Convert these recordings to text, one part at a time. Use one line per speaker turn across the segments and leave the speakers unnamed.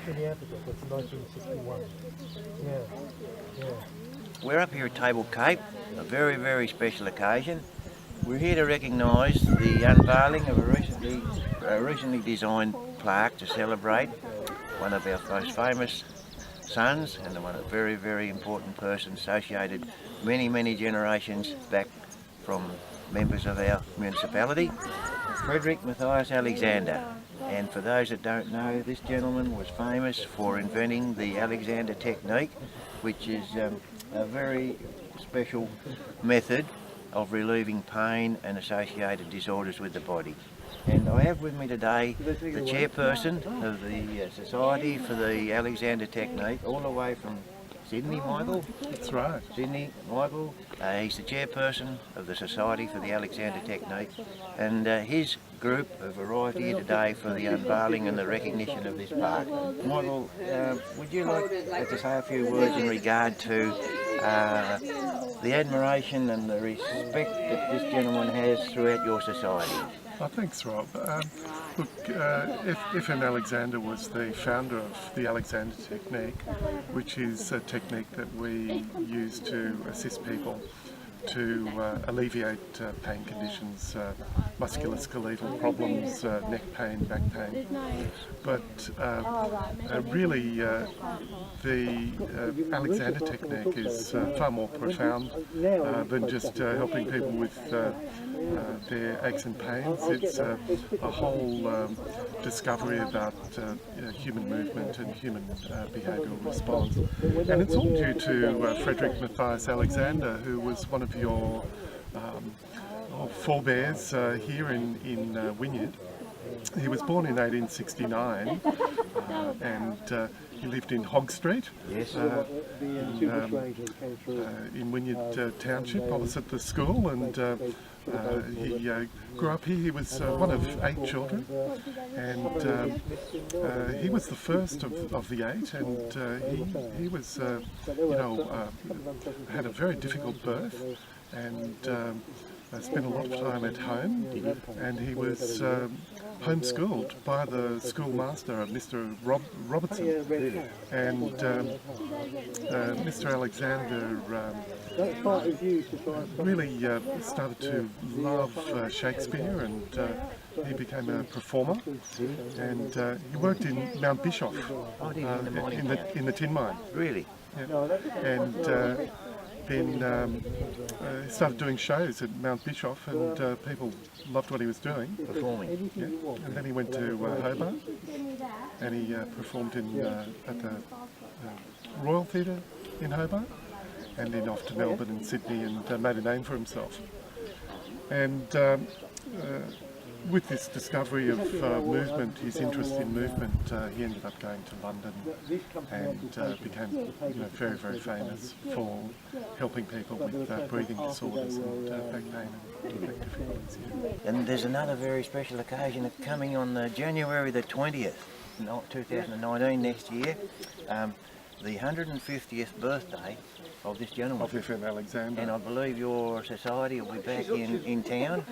Minneapolis, that's 1961. Yeah, yeah.
We're up here at Table Cape, a very, very special occasion. We're here to recognise the unveiling of a recently designed plaque to celebrate one of our most famous sons and one of a very, very important person associated many, many generations back from members of our municipality, Matthias Alexander. And for those that don't know, this gentleman was famous for inventing the Alexander technique, which is a very special method of relieving pain and associated disorders with the body. And I have with me today the chairperson of the Society for the Alexander Technique, all the way from Sydney, Michael?
That's right.
Sydney, Michael. He's the chairperson of the Society for the Alexander Technique, and his group have arrived here today for the unveiling and the recognition of this park. Michael, would you like to say a few words in regard to the admiration and the respect that this gentleman has throughout your society?
Oh, thanks, Rob. Look, F.M. Alexander was the founder of the Alexander technique, which is a technique that we use to assist people to alleviate pain conditions, musculoskeletal problems, neck pain, back pain. But really, the Alexander technique is far more profound than just helping people with their aches and pains. It's a whole discovery about human movement and human behavioural response. And it's all due to Matthias Alexander, who was one of your forebears here in Wynyard. He was born in 1869 and he lived in Hogg Street,
yes.
In Wynyard Township, opposite the school, and he grew up here. He was one of 8 children, and he was the first of the 8, and he was, had a very difficult birth, and spent a lot of time at home, and he was homeschooled by the schoolmaster, Mr. Robertson, and Mr. Alexander really started to love Shakespeare, and he became a performer, and he worked in Mount Bischoff in the tin mine.
Really?
Yeah. And then he started doing shows at Mount Bischoff, and people loved what he was doing.
Performing.
Yeah. And then he went to Hobart, and he performed at the Royal Theatre in Hobart, and then off to Melbourne and Sydney, and made a name for himself. And with this discovery of movement, his interest in movement, he ended up going to London and became very, very famous for helping people with breathing disorders and back pain and back difficulties. Yeah.
And there's another very special occasion coming on January the 20th, 2019, next year, the 150th birthday of this gentleman.
Of F.M. Alexander.
And I believe your society will be back in town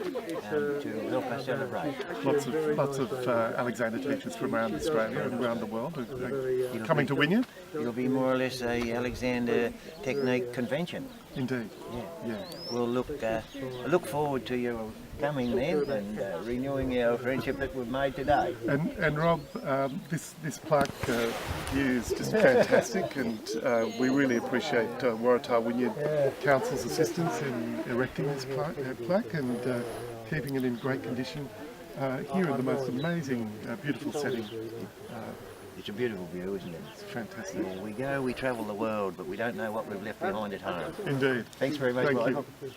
to help us celebrate.
Lots of Alexander teachers from around Australia and around the world are coming to Wynyard.
It'll be more or less a Alexander technique convention.
Indeed. Yeah.
We'll look forward to you coming then and renewing our friendship that we've made today.
And Rob, this plaque view is just fantastic, and we really appreciate Waratah-Wynyard Council's assistance in erecting this plaque and keeping it in great condition here in the most amazing, beautiful setting.
It's a beautiful view, isn't it?
It's fantastic.
We travel the world, but we don't know what we've left behind at home.
Indeed.
Thanks very much,
Thank
Michael.
you.